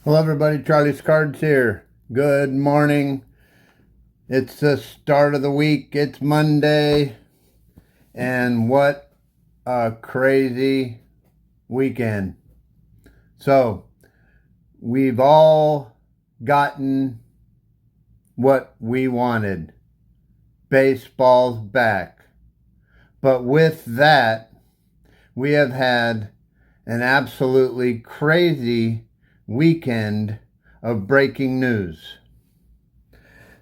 Hello everybody, Charlie's Cards here. Good morning. It's the start of the week. It's Monday. And what a crazy weekend. So, we've all gotten what we wanted. Baseball's back. But with that, we have had an absolutely crazy weekend of breaking news.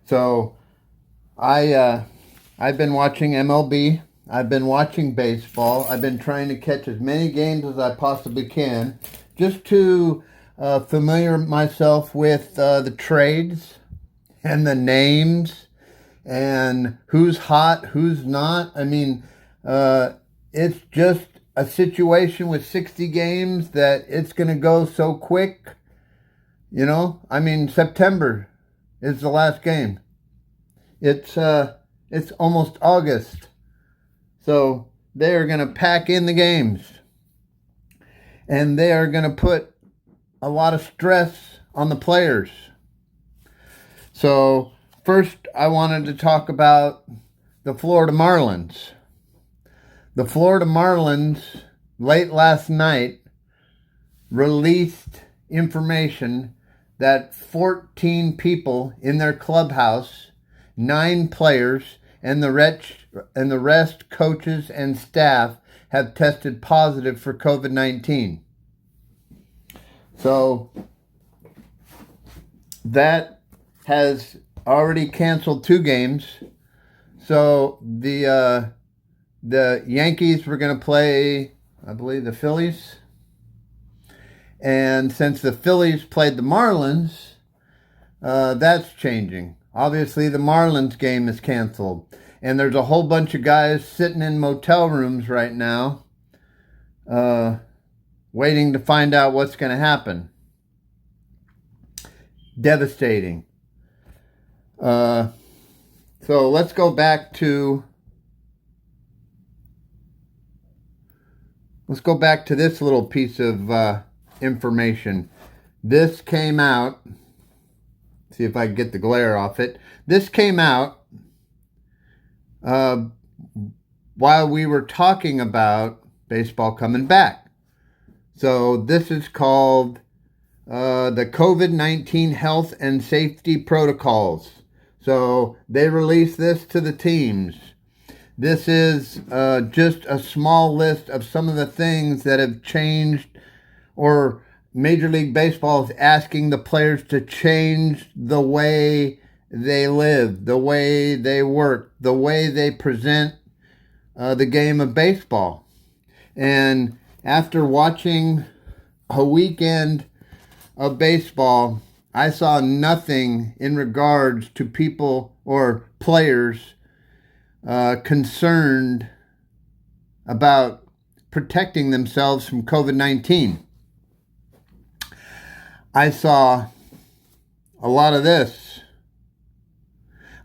So I've been watching MLB. I've been watching baseball. I've been trying to catch as many games as I possibly can just to familiar myself with the trades and the names and who's hot, who's not. I mean, it's just a situation with 60 games that it's going to go so quick. You know, I mean, September is the last game. It's almost August. So they are going to pack in the games. And they are going to put a lot of stress on the players. So first I wanted to talk about the Florida Marlins. The Florida Marlins late last night released information that 14 people in their clubhouse, 9 players, and the rest coaches and staff have tested positive for COVID-19. So that has already canceled 2 games. So the Yankees were going to play, I believe, the Phillies. And since the Phillies played the Marlins, that's changing. Obviously, the Marlins game is canceled. And there's a whole bunch of guys sitting in motel rooms right now waiting to find out what's going to happen. Devastating. So let's go back to this little piece of information. This came out, see if I can get the glare off it. This came out while we were talking about baseball coming back. So this is called the COVID-19 Health and Safety Protocols. So they released this to the teams. This is just a small list of some of the things that have changed, or Major League Baseball is asking the players to change the way they live, the way they work, the way they present the game of baseball. And after watching a weekend of baseball, I saw nothing in regards to people or players concerned about protecting themselves from COVID-19. I saw a lot of this.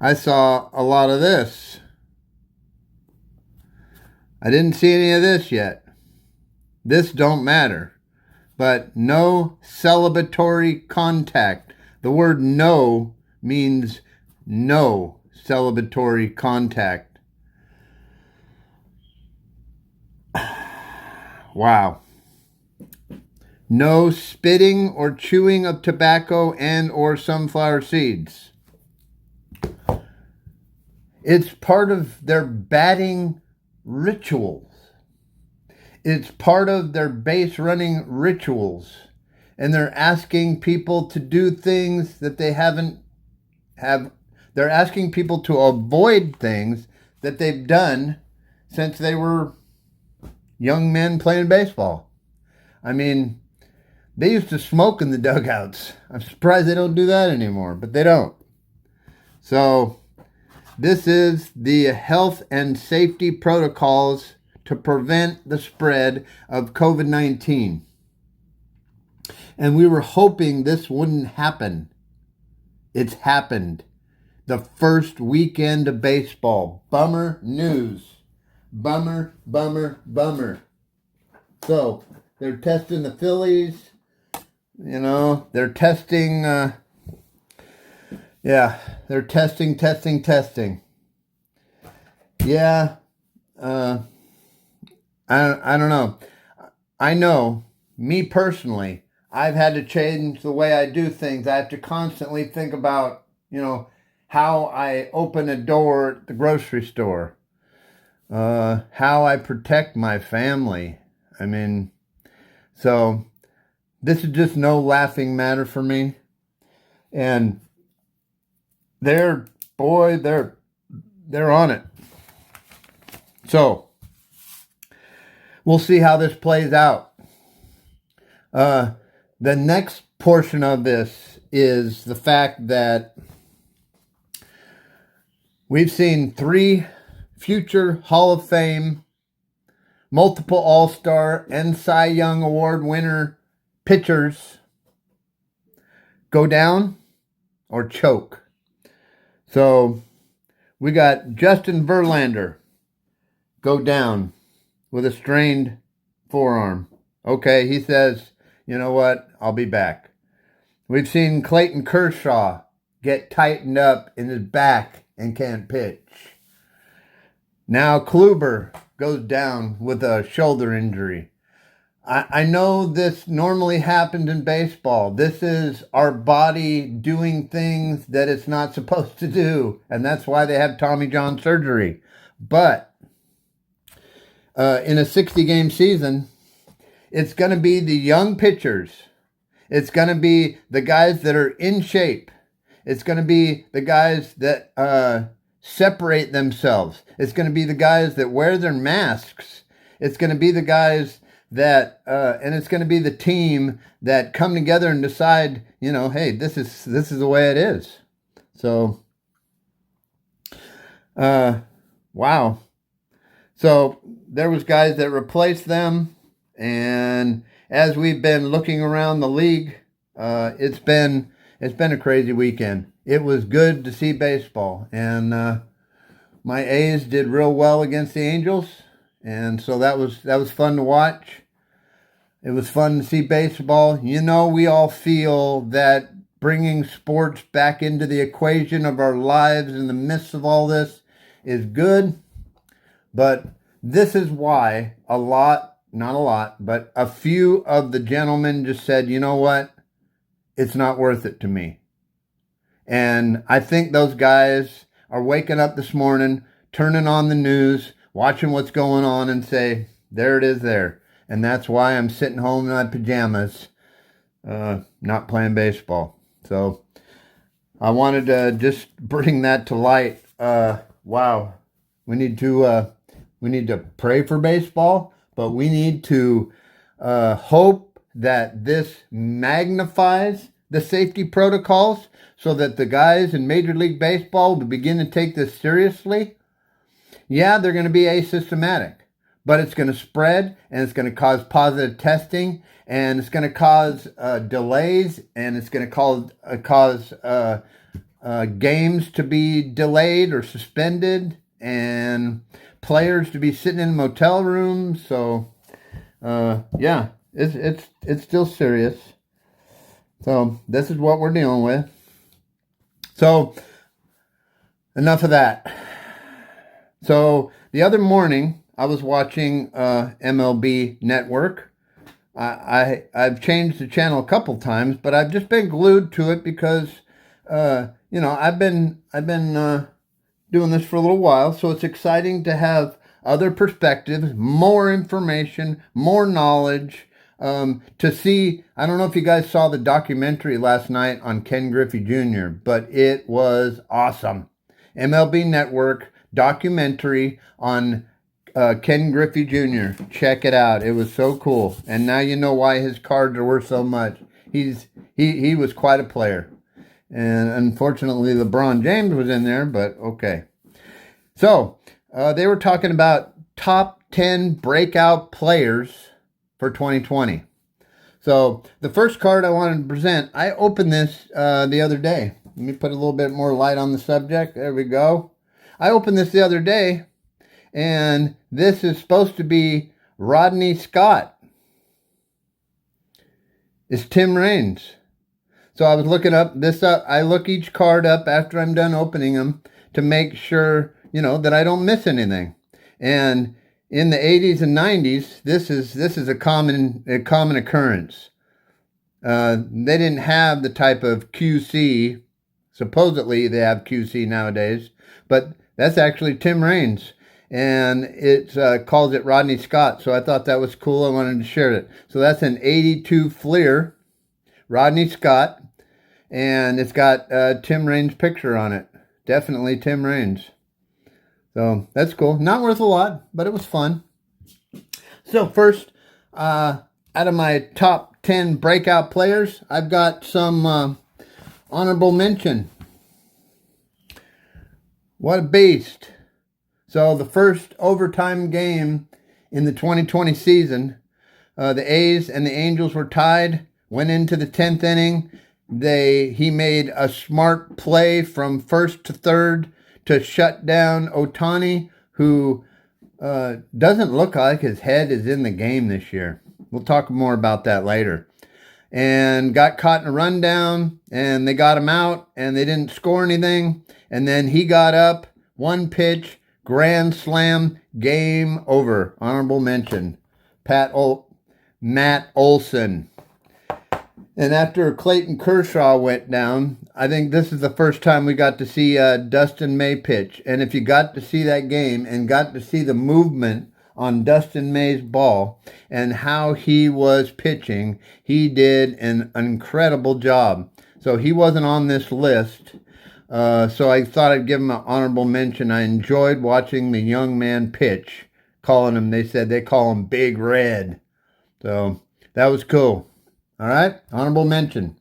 I saw a lot of this. I didn't see any of this yet. This don't matter. But no celebratory contact. The word no means no celebratory contact. Wow. No spitting or chewing of tobacco and or sunflower seeds. It's part of their batting rituals. It's part of their base running rituals. And they're asking people to do things that they they're asking people to avoid things that they've done since they were young men playing baseball. I mean, they used to smoke in the dugouts. I'm surprised they don't do that anymore, but they don't. So this is the health and safety protocols to prevent the spread of COVID-19. And we were hoping this wouldn't happen. It's happened. The first weekend of baseball. Bummer news. Bummer, bummer, bummer. So they're testing the Phillies. they're testing. They're testing. Yeah, I don't know. I know, me personally, I've had to change the way I do things. I have to constantly think about, how I open a door at the grocery store, how I protect my family. I mean, so this is just no laughing matter for me. And they're on it. So we'll see how this plays out. The next portion of this is the fact that we've seen 3 future Hall of Fame, multiple All-Star, and Cy Young Award winner pitchers go down or choke. So we got Justin Verlander go down with a strained forearm. Okay, he says, you know what, I'll be back. We've seen Clayton Kershaw get tightened up in his back and can't pitch. Now Kluber goes down with a shoulder injury. I know this normally happens in baseball. This is our body doing things that it's not supposed to do, and that's why they have Tommy John surgery. But in a 60-game season, it's going to be the young pitchers. It's going to be the guys that are in shape. It's going to be the guys that separate themselves. It's going to be the guys that wear their masks. It's going to be the guys that, and it's going to be the team that come together and decide, hey, this is the way it is. So, wow. So there was guys that replaced them, and as we've been looking around the league, it's been a crazy weekend. It was good to see baseball, and my A's did real well against the Angels, and so that was fun to watch. It was fun to see baseball. We all feel that bringing sports back into the equation of our lives in the midst of all this is good, but this is why not a lot, but a few of the gentlemen just said, you know what? It's not worth it to me. And I think those guys are waking up this morning, turning on the news, watching what's going on, and say, there it is there. And that's why I'm sitting home in my pajamas, not playing baseball. So I wanted to just bring that to light. Wow. We need to pray for baseball, but we need to hope that this magnifies the safety protocols so that the guys in Major League Baseball will begin to take this seriously. Yeah, they're going to be asymptomatic, but it's going to spread, and it's going to cause positive testing, and it's going to cause delays, and it's going to cause games to be delayed or suspended, and players to be sitting in motel rooms. So, yeah, it's still serious. So this is what we're dealing with. So enough of that. So the other morning I was watching MLB Network. I've changed the channel a couple times, but I've just been glued to it because I've been doing this for a little while, so it's exciting to have other perspectives, more information, more knowledge, to see. I don't know if you guys saw the documentary last night on Ken Griffey Jr., but it was awesome. MLB Network documentary on Ken Griffey Jr. Check it out. It was so cool. And now you know why his cards are worth so much. He was quite a player. And unfortunately, LeBron James was in there, but okay. So, they were talking about top 10 breakout players for 2020. So, the first card I wanted to present, I opened this the other day. Let me put a little bit more light on the subject. There we go. I opened this the other day, and this is supposed to be Rodney Scott. is Tim Raines. So I was looking up this up. I look each card up after I'm done opening them to make sure, that I don't miss anything. And in the 80s and 90s, this is a common occurrence. They didn't have the type of QC. Supposedly they have QC nowadays, but that's actually Tim Raines. And it calls it Rodney Scott. So I thought that was cool. I wanted to share it. So that's an 82 Fleer, Rodney Scott. And it's got Tim Raines' picture on it. Definitely Tim Raines. So that's cool. Not worth a lot, but it was fun. So first, out of my top 10 breakout players, I've got some honorable mention. What a beast. So the first overtime game in the 2020 season, the A's and the Angels were tied, went into the 10th inning. He made a smart play from first to third to shut down Ohtani, who doesn't look like his head is in the game this year. We'll talk more about that later. And got caught in a rundown, and they got him out, and they didn't score anything. And then he got up, one pitch, grand slam, game over. Honorable mention, Matt Olson. And after Clayton Kershaw went down, I think this is the first time we got to see Dustin May pitch. And if you got to see that game and got to see the movement on Dustin May's ball and how he was pitching, he did an incredible job. So he wasn't on this list. So I thought I'd give him an honorable mention. I enjoyed watching the young man pitch, they call him Big Red. So that was cool. All right, honorable mention.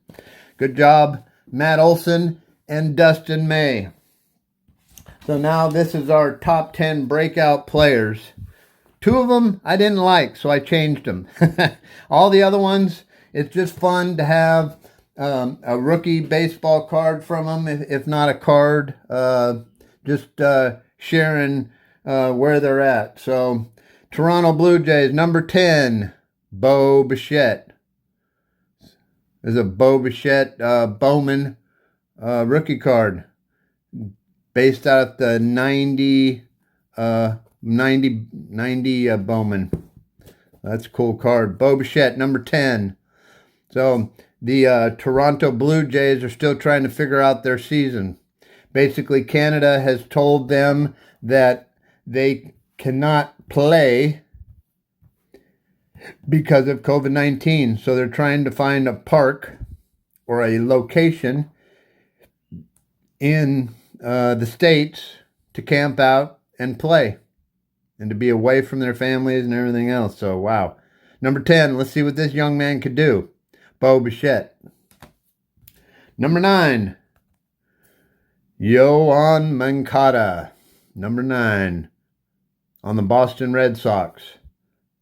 Good job, Matt Olson and Dustin May. So now this is our top 10 breakout players. 2 of them I didn't like, so I changed them. All the other ones, it's just fun to have a rookie baseball card from them, if not a card, just sharing where they're at. So Toronto Blue Jays, number 10, Bo Bichette. There's a Bo Bichette Bowman rookie card based out of the 90 Bowman. That's a cool card. Bo Bichette, number 10. So the Toronto Blue Jays are still trying to figure out their season. Basically, Canada has told them that they cannot play because of COVID-19. So they're trying to find a park or a location in the States to camp out and play and to be away from their families and everything else. So, wow. Number 10, let's see what this young man could do. Bo Bichette. Number 9, Yoan Moncada. Number 9 on the Boston Red Sox.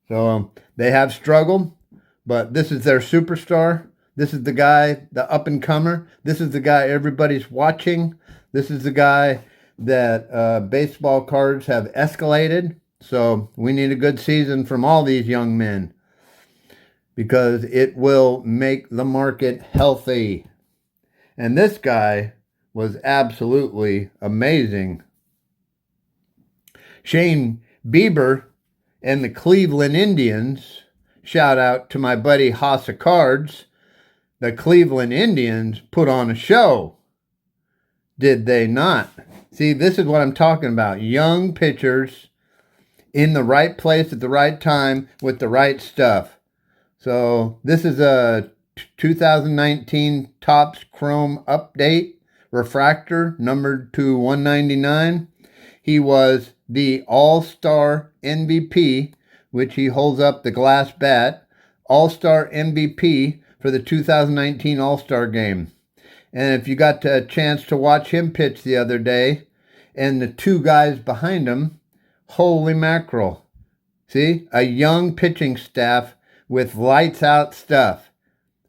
So they have struggled, but this is their superstar. This is the guy, the up-and-comer. This is the guy everybody's watching. This is the guy that baseball cards have escalated. So we need a good season from all these young men because it will make the market healthy. And this guy was absolutely amazing. Shane Bieber and the Cleveland Indians, shout out to my buddy Hossa Cards. The Cleveland Indians put on a show. Did they not? See, this is what I'm talking about. Young pitchers in the right place at the right time with the right stuff. So this is a 2019 Topps Chrome Update refractor numbered to 199. He was the All-Star MVP, which he holds up the glass bat, All-Star MVP for the 2019 All-Star Game. And if you got a chance to watch him pitch the other day, and the 2 guys behind him, holy mackerel. See, a young pitching staff with lights-out stuff.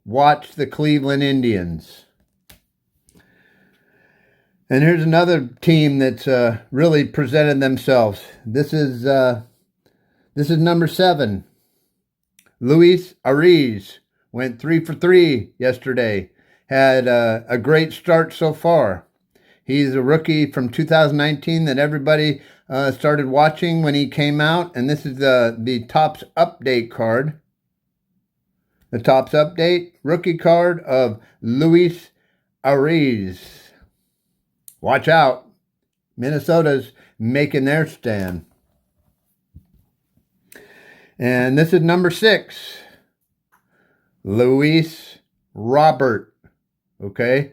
Watch the Cleveland Indians. And here's another team that's really presented themselves. This is number 7, Luis Arias went 3 for 3 yesterday. Had a great start so far. He's a rookie from 2019 that everybody started watching when he came out. And this is the Topps Update card. The Topps Update rookie card of Luis Arias. Watch out. Minnesota's making their stand. And this is number 6. Luis Robert. Okay?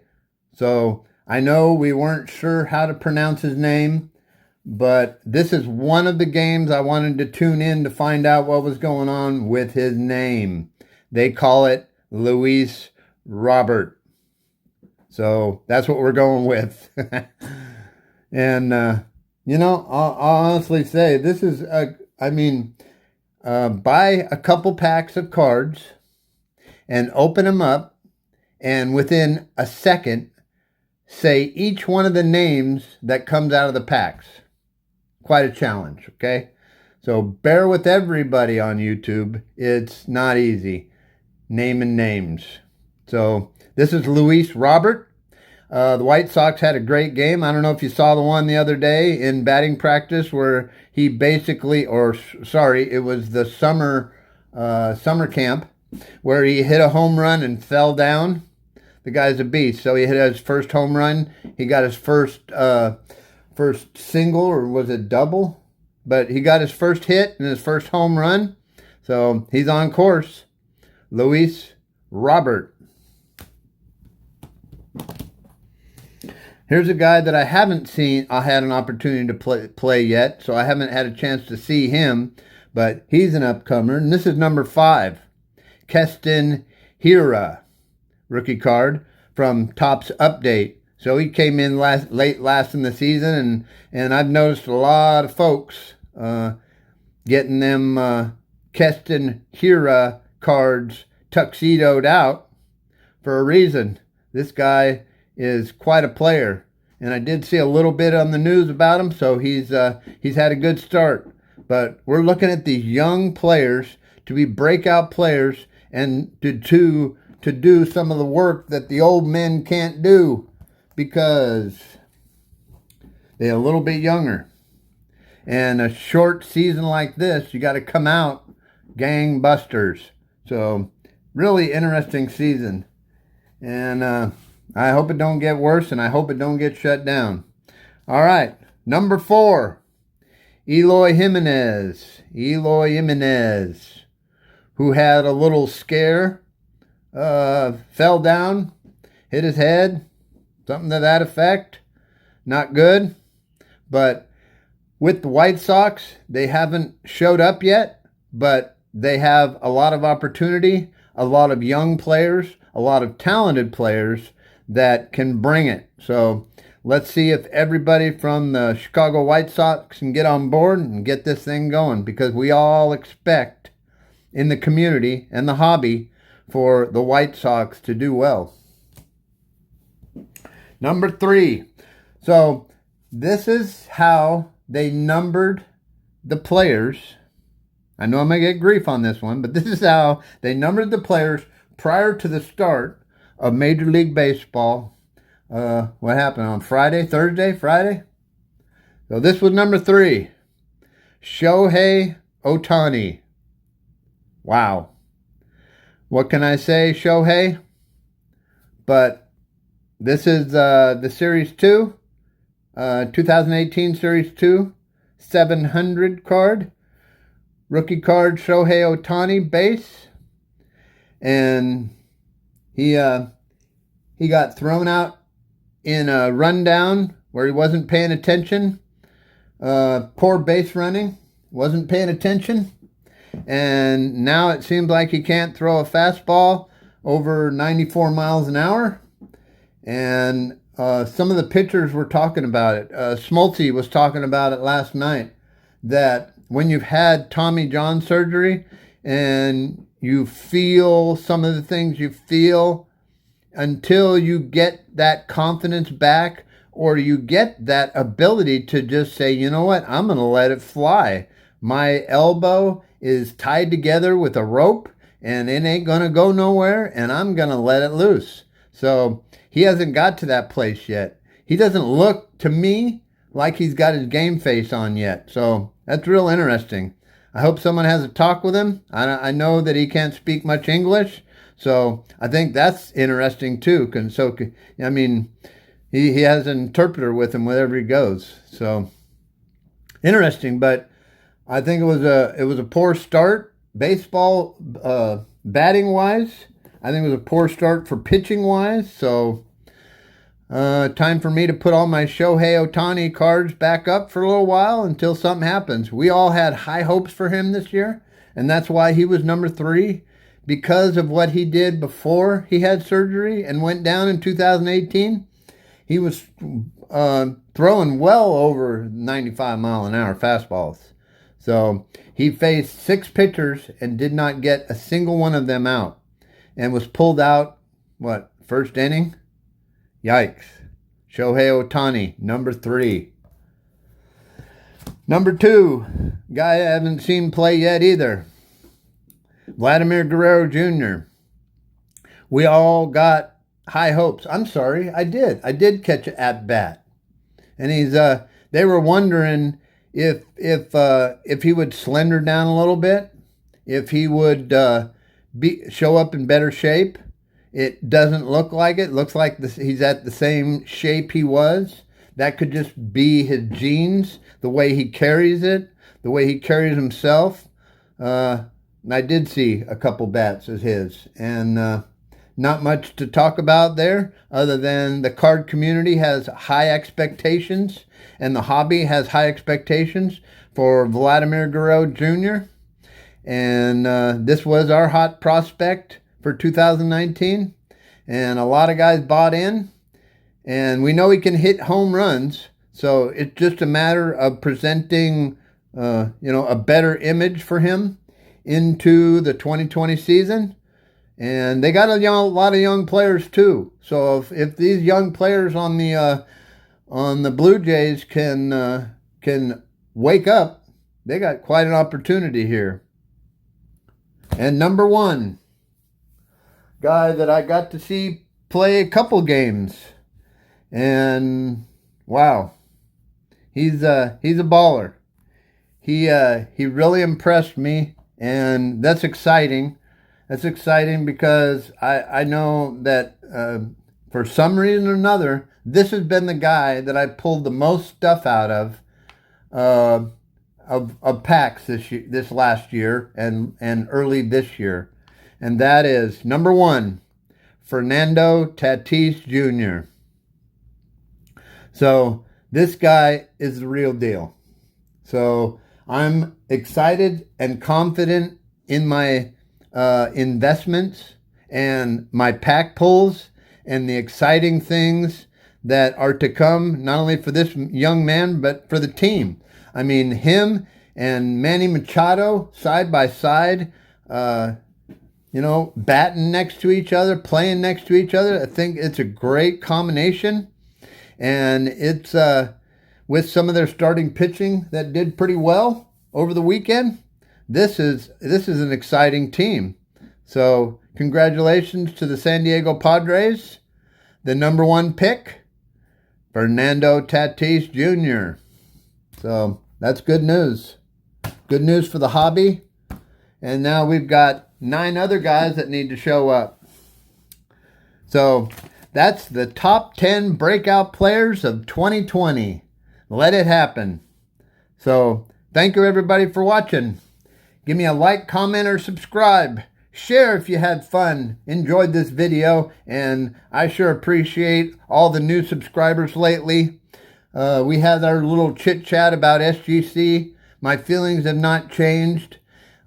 So I know we weren't sure how to pronounce his name, but this is one of the games I wanted to tune in to find out what was going on with his name. They call it Luis Robert. So that's what we're going with. And, I'll honestly say this is, buy a couple packs of cards and open them up, and within a second, say each one of the names that comes out of the packs. Quite a challenge, okay? So bear with everybody on YouTube. It's not easy naming names. So this is Luis Robert. The White Sox had a great game. I don't know if you saw the one the other day in batting practice where he basically, it was the summer camp where he hit a home run and fell down. The guy's a beast. So he hit his first home run. He got his first single, or was it double? But he got his first hit and his first home run. So he's on course. Luis Robert. Here's a guy that I haven't seen. I had an opportunity to play yet, so I haven't had a chance to see him. But he's an upcomer, and this is number 5. Keston Hiura, rookie card from Topps Update. So he came in late last in the season, and I've noticed a lot of folks getting them Keston Hiura cards tuxedoed out for a reason. This guy is quite a player, and I did see a little bit on the news about him, so he's had a good start. But we're looking at these young players to be breakout players and to do some of the work that the old men can't do because they're a little bit younger. And a short season like this, you got to come out gangbusters. So really interesting season. And I hope it don't get worse, and I hope it don't get shut down. All right, number 4, Eloy Jimenez. Eloy Jimenez, who had a little scare, fell down, hit his head, something to that effect. Not good. But with the White Sox, they haven't showed up yet, but they have a lot of opportunity, a lot of young players, a lot of talented players that can bring it. So let's see if everybody from the Chicago White Sox can get on board and get this thing going, because we all expect in the community and the hobby for the White Sox to do well. Number 3. So this is how they numbered the players. I know I'm going to get grief on this one, but this is how they numbered the players prior to the start of Major League Baseball. What happened on Friday? So this was number 3. Shohei Ohtani. Wow. What can I say, Shohei? But this is the Series 2, 2018 Series 2, 700 card. Rookie card, Shohei Ohtani base. And he got thrown out in a rundown where he wasn't paying attention. Poor base running. Wasn't paying attention. And now it seems like he can't throw a fastball over 94 miles an hour. And some of the pitchers were talking about it. Smoltz was talking about it last night, that when you've had Tommy John surgery and you feel some of the things you feel, until you get that confidence back, or you get that ability to just say, you know what, I'm going to let it fly. My elbow is tied together with a rope, and it ain't going to go nowhere, and I'm going to let it loose. So he hasn't got to that place yet. He doesn't look to me like he's got his game face on yet. So that's real interesting. I hope someone has a talk with him. I know that he can't speak much English, so I think that's interesting too. I mean, he has an interpreter with him wherever he goes. So interesting, but I think it was a poor start. Baseball batting wise, I think it was a poor start for pitching wise. So time for me to put all my Shohei Ohtani cards back up for a little while until something happens. We all had high hopes for him this year, and that's why he was number 3, because of what he did before he had surgery and went down in 2018. He was throwing well over 95-mile-an-hour fastballs. So he faced 6 pitchers and did not get a single one of them out, and was pulled out, first inning? Yikes. Shohei Ohtani, number 3. Number 2, guy I haven't seen play yet either. Vladimir Guerrero Jr. We all got high hopes. I'm sorry, I did. I did catch an at-bat. And they were wondering if he would slender down a little bit, if he would show up in better shape. It doesn't look like it. Looks like he's at the same shape he was. That could just be his genes, the way he carries it, the way he carries himself. I did see a couple bats as his, and not much to talk about there other than the card community has high expectations, and the hobby has high expectations for Vladimir Guerrero Jr. And this was our hot prospect for 2019, and a lot of guys bought in, and we know he can hit home runs, so it's just a matter of presenting a better image for him into the 2020 season. And they got a lot of young players too, so if these young players on the Blue Jays can wake up, they got quite an opportunity here. And number 1, guy that I got to see play a couple games, and wow, he's a baller. He really impressed me, and that's exciting. That's exciting because I know that for some reason or another, this has been the guy that I pulled the most stuff out of packs this last year and early this year. And that is, number 1, Fernando Tatis Jr. So this guy is the real deal. So I'm excited and confident in my investments and my pack pulls and the exciting things that are to come, not only for this young man, but for the team. I mean, him and Manny Machado side by side, batting next to each other, playing next to each other. I think it's a great combination. And it's with some of their starting pitching that did pretty well over the weekend. This is an exciting team. So congratulations to the San Diego Padres. The number 1 pick, Fernando Tatis Jr. So that's good news. Good news for the hobby. And now we've got 9 other guys that need to show up. So that's the top 10 breakout players of 2020. Let it happen. So thank you everybody for watching. Give me a like, comment, or subscribe. Share if you had fun, enjoyed this video, and I sure appreciate all the new subscribers lately. We had our little chit chat about SGC. My feelings have not changed.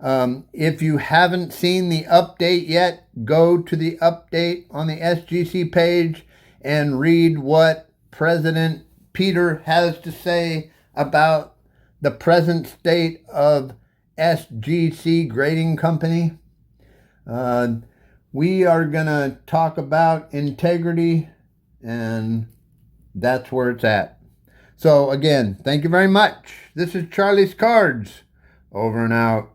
If you haven't seen the update yet, go to the update on the SGC page and read what President Peter has to say about the present state of SGC Grading Company. We are going to talk about integrity, and that's where it's at. So again, thank you very much. This is Charlie's Cards. Over and out.